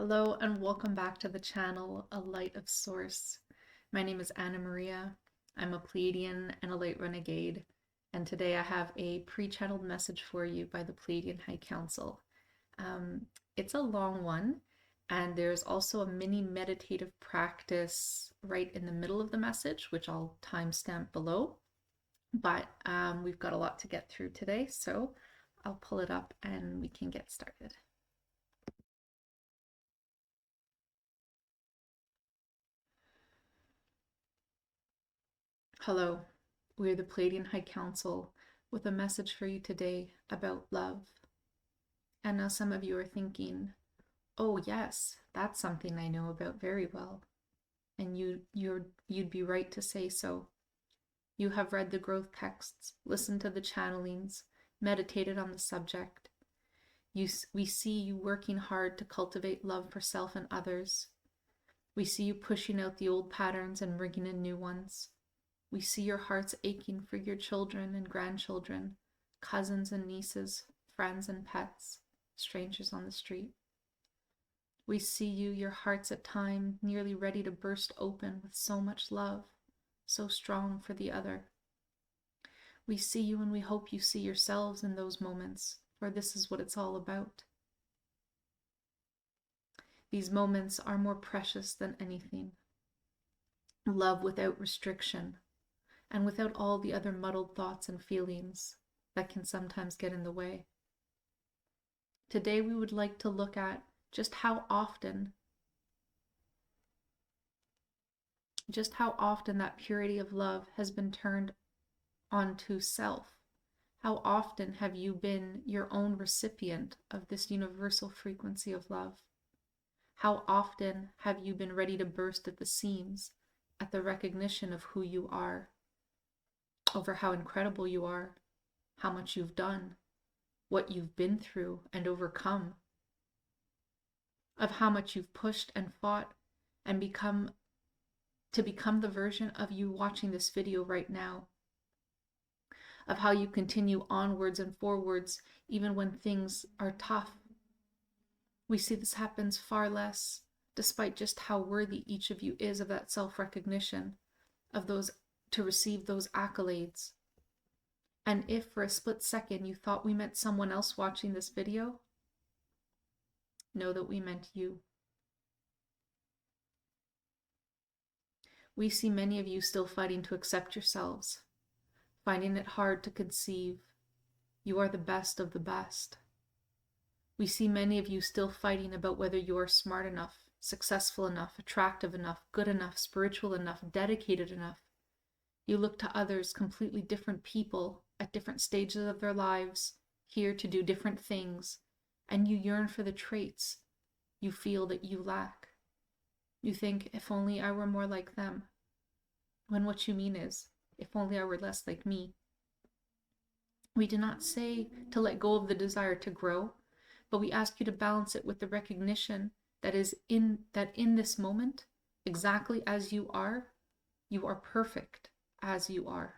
Hello and welcome back to the channel, A Light of Source. My name is Anna Maria. I'm a Pleiadian and a Light Renegade, and today I have a pre-channeled message for you by the Pleiadian High Council. It's a long one, and there's also a mini meditative practice right in the middle of the message, which I'll timestamp below. But we've got a lot to get through today, so I'll pull it up and we can get started. Hello, we're the Pleiadian High Council with a message for you today about love. And now some of you are thinking, oh yes, that's something I know about very well. And you'd be right to say so. You have read the growth texts, listened to the channelings, meditated on the subject. We see you working hard to cultivate love for self and others. We see you pushing out the old patterns and bringing in new ones. We see your hearts aching for your children and grandchildren, cousins and nieces, friends and pets, strangers on the street. We see you, your hearts at times nearly ready to burst open with so much love, so strong for the other. We see you and we hope you see yourselves in those moments, for this is what it's all about. These moments are more precious than anything. Love without restriction, and without all the other muddled thoughts and feelings that can sometimes get in the way. Today we would like to look at just how often that purity of love has been turned onto self. How often have you been your own recipient of this universal frequency of love? How often have you been ready to burst at the seams at the recognition of who you are, over how incredible you are, how much you've done, what you've been through and overcome, of how much you've pushed and fought and become the version of you watching this video right now, of how you continue onwards and forwards even when things are tough. We see this happens far less, despite just how worthy each of you is of that self-recognition, of those to receive those accolades. And if for a split second you thought we meant someone else watching this video, know that we meant you. We see many of you still fighting to accept yourselves, finding it hard to conceive. You are the best of the best. We see many of you still fighting about whether you are smart enough, successful enough, attractive enough, good enough, spiritual enough, dedicated enough. You look to others, completely different people at different stages of their lives, here to do different things, and you yearn for the traits you feel that you lack. You think, if only I were more like them, when what you mean is, if only I were less like me. We do not say to let go of the desire to grow, but we ask you to balance it with the recognition that in this moment, exactly as you are perfect as you are.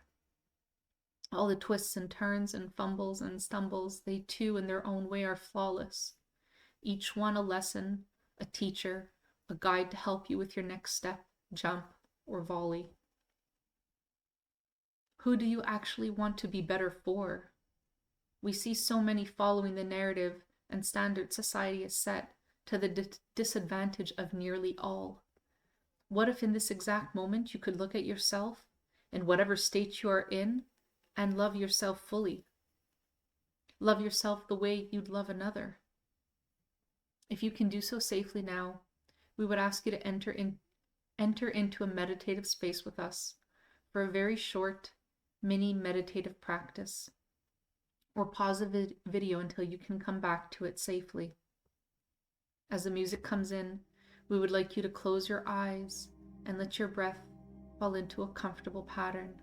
All the twists and turns and fumbles and stumbles, they too in their own way are flawless. Each one a lesson, a teacher, a guide to help you with your next step, jump, or volley. Who do you actually want to be better for? We see so many following the narrative and standard society has set to the disadvantage of nearly all. What if in this exact moment you could look at yourself in whatever state you are in and love yourself fully? Love yourself the way you'd love another. If you can do so safely now, we would ask you to enter into a meditative space with us for a very short mini meditative practice, or pause the video until you can come back to it safely. As the music comes in, we would like you to close your eyes and let your breath fall into a comfortable pattern.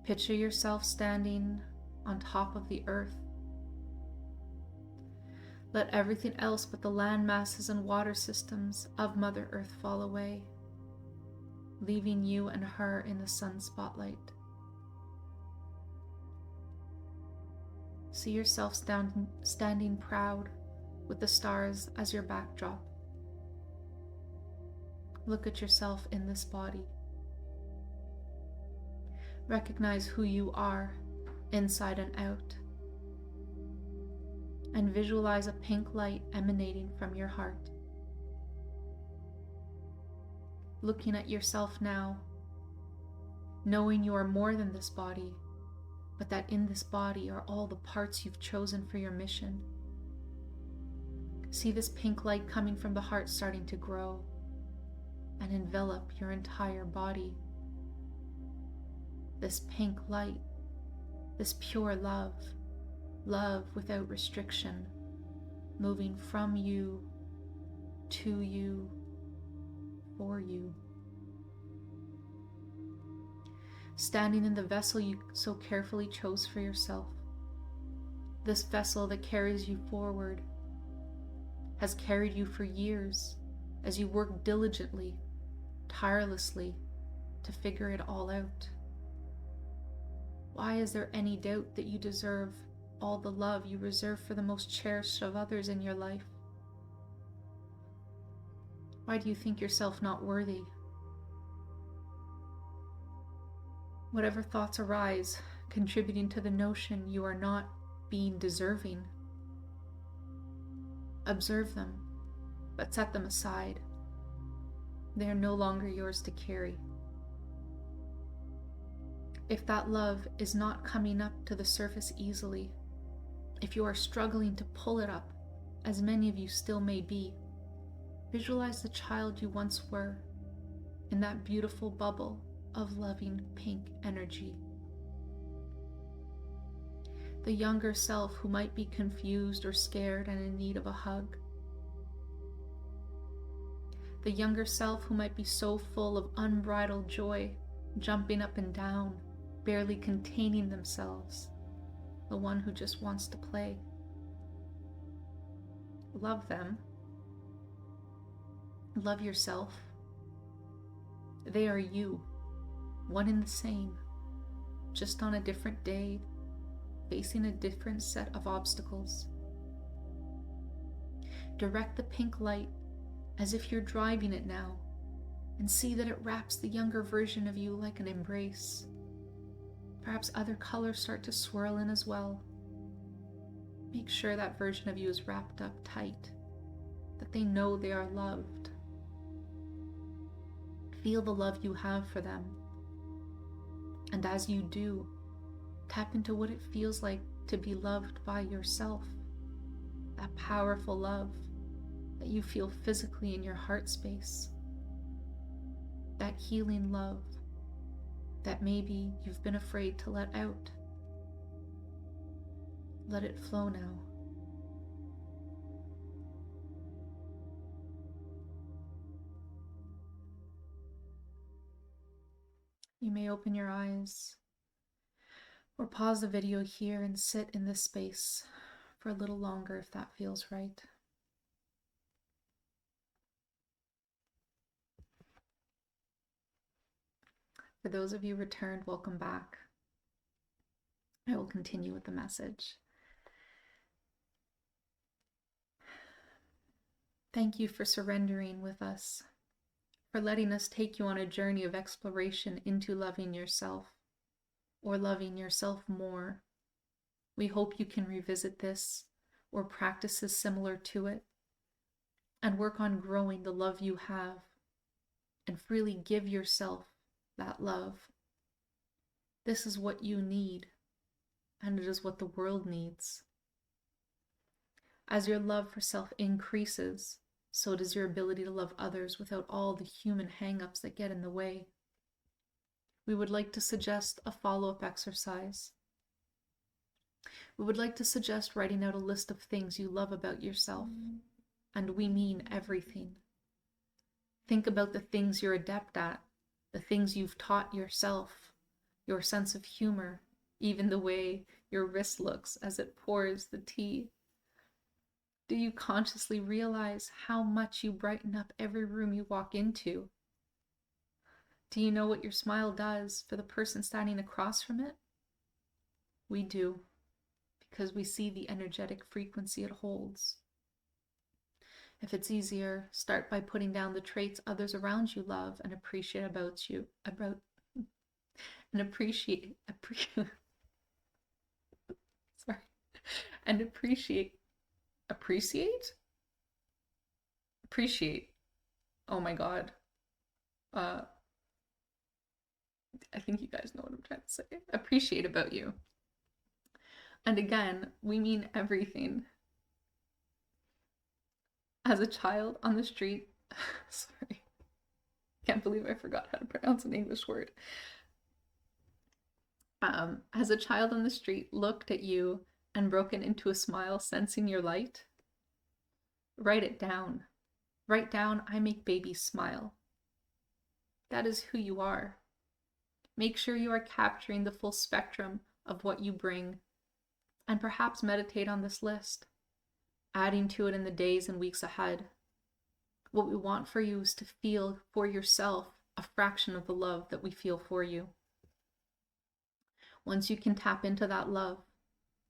Picture yourself standing on top of the earth. Let everything else but the land masses and water systems of Mother Earth fall away, leaving you and her in the sun spotlight. See yourself standing proud with the stars as your backdrop. Look at yourself in this body. Recognize who you are, inside and out. And visualize a pink light emanating from your heart. Looking at yourself now, knowing you are more than this body, but that in this body are all the parts you've chosen for your mission. See this pink light coming from the heart starting to grow and envelop your entire body. This pink light, this pure love, love without restriction, moving from you, to you, for you. Standing in the vessel you so carefully chose for yourself. This vessel that carries you forward, has carried you for years as you work diligently, tirelessly to figure it all out. Why is there any doubt that you deserve all the love you reserve for the most cherished of others in your life? Why do you think yourself not worthy? Whatever thoughts arise, contributing to the notion you are not being deserving, observe them, but set them aside. They are no longer yours to carry. If that love is not coming up to the surface easily, if you are struggling to pull it up, as many of you still may be, visualize the child you once were in that beautiful bubble of loving pink energy. The younger self who might be confused or scared and in need of a hug. The younger self who might be so full of unbridled joy, jumping up and down, barely containing themselves. The one who just wants to play. Love them. Love yourself. They are you, one and the same, just on a different day, facing a different set of obstacles. Direct the pink light as if you're driving it now, and see that it wraps the younger version of you like an embrace. Perhaps other colors start to swirl in as well. Make sure that version of you is wrapped up tight, that they know they are loved. Feel the love you have for them. And as you do, tap into what it feels like to be loved by yourself. That powerful love that you feel physically in your heart space. That healing love that maybe you've been afraid to let out. Let it flow now. You may open your eyes or pause the video here and sit in this space for a little longer if that feels right. For those of you returned, welcome back. I will continue with the message. Thank you for surrendering with us, for letting us take you on a journey of exploration into loving yourself, or loving yourself more. We hope you can revisit this or practices similar to it, and work on growing the love you have, and freely give yourself that love. This is what you need, and it is what the world needs. As your love for self increases, so does your ability to love others without all the human hang-ups that get in the way. We would like to suggest a follow-up exercise. We would like to suggest writing out a list of things you love about yourself, and we mean everything. Think about the things you're adept at, the things you've taught yourself, your sense of humor, even the way your wrist looks as it pours the tea. Do you consciously realize how much you brighten up every room you walk into? Do you know what your smile does for the person standing across from it? We do, because we see the energetic frequency it holds. If it's easier, start by putting down the traits others around you love and appreciate about you, about and appreciate, sorry, and appreciate, appreciate. Oh my God. Uh, I think you guys know what I'm trying to say. Appreciate about you. And again, we mean everything. As a child on the street, sorry, can't believe I forgot how to pronounce an English word. As a child on the street looked at you and broken into a smile, sensing your light, write it down. Write down, I make babies smile. That is who you are. Make sure you are capturing the full spectrum of what you bring, and perhaps meditate on this list, adding to it in the days and weeks ahead. What we want for you is to feel for yourself a fraction of the love that we feel for you. Once you can tap into that love,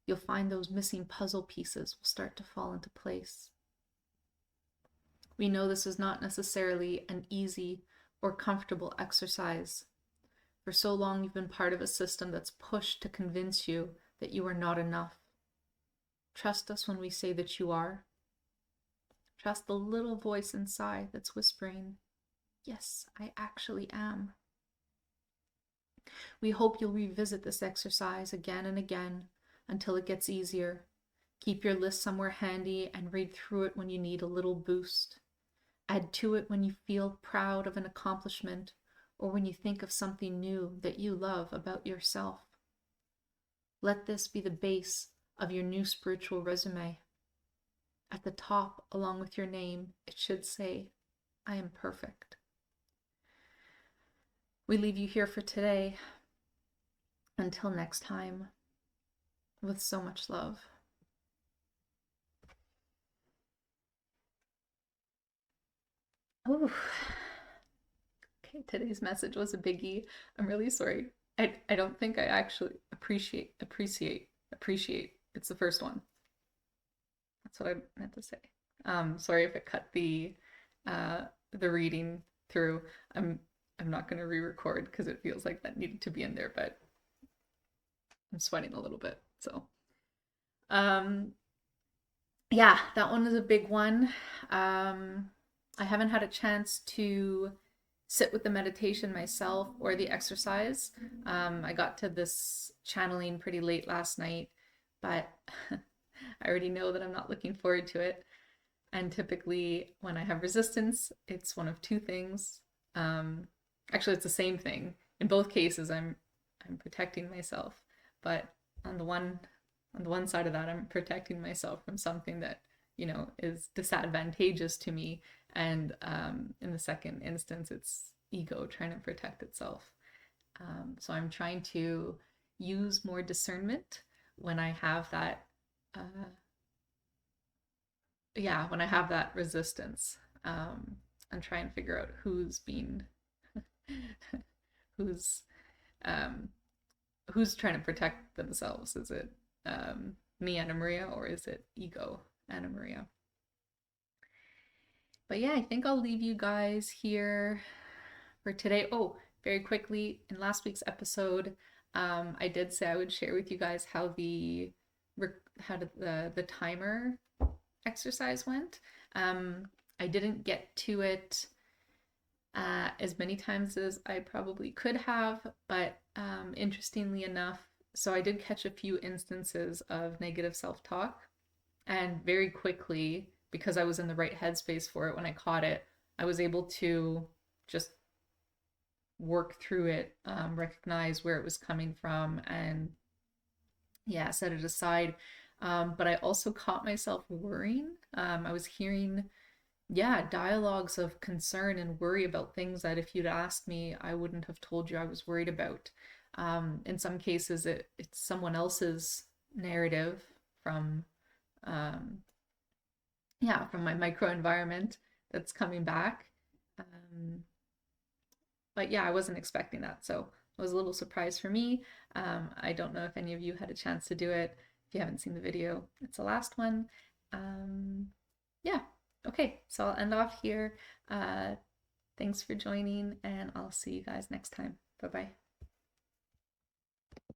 you'll find those missing puzzle pieces will start to fall into place. We know this is not necessarily an easy or comfortable exercise. For so long, you've been part of a system that's pushed to convince you that you are not enough. Trust us when we say that you are. Trust the little voice inside that's whispering, yes, I actually am. We hope you'll revisit this exercise again and again until it gets easier. Keep your list somewhere handy and read through it when you need a little boost. Add to it when you feel proud of an accomplishment or when you think of something new that you love about yourself. Let this be the base of your new spiritual resume. At the top, along with your name, it should say, I am perfect. We leave you here for today. Until next time, with so much love. Oh, okay, today's message was a biggie. I'm really sorry. I don't think I actually appreciate. It's the first one. That's what I meant to say. Sorry if it cut the reading through. I'm not going to re-record because it feels like that needed to be in there, but I'm sweating a little bit. So, yeah, that one is a big one. I haven't had a chance to sit with the meditation myself or the exercise. I got to this channeling pretty late last night, but I already know that I'm not looking forward to it. And typically when I have resistance, it's one of two things. Actually, it's the same thing. In both cases, I'm protecting myself, but on the one side of that, I'm protecting myself from something that, you know, is disadvantageous to me. And in the second instance, it's ego trying to protect itself. So I'm trying to use more discernment when I have that, when I have that resistance, and try and figure out who's being, who's trying to protect themselves. Is it me, Anna Maria, or is it ego, Anna Maria? But yeah, I think I'll leave you guys here for today. Oh, very quickly, in last week's episode, I did say I would share with you guys how the timer exercise went. I didn't get to it as many times as I probably could have, but interestingly enough, so I did catch a few instances of negative self-talk, and very quickly, because I was in the right headspace for it when I caught it, I was able to just work through it, recognize where it was coming from, and yeah, set it aside. But I also caught myself worrying. I was hearing, dialogues of concern and worry about things that if you'd asked me, I wouldn't have told you I was worried about. In some cases, it's someone else's narrative from from my microenvironment that's coming back. But yeah, I wasn't expecting that, so it was a little surprise for me. I don't know if any of you had a chance to do it. If you haven't seen the video, it's the last one. Yeah, Okay, so I'll end off here. Thanks for joining, and I'll see you guys next time. Bye-bye.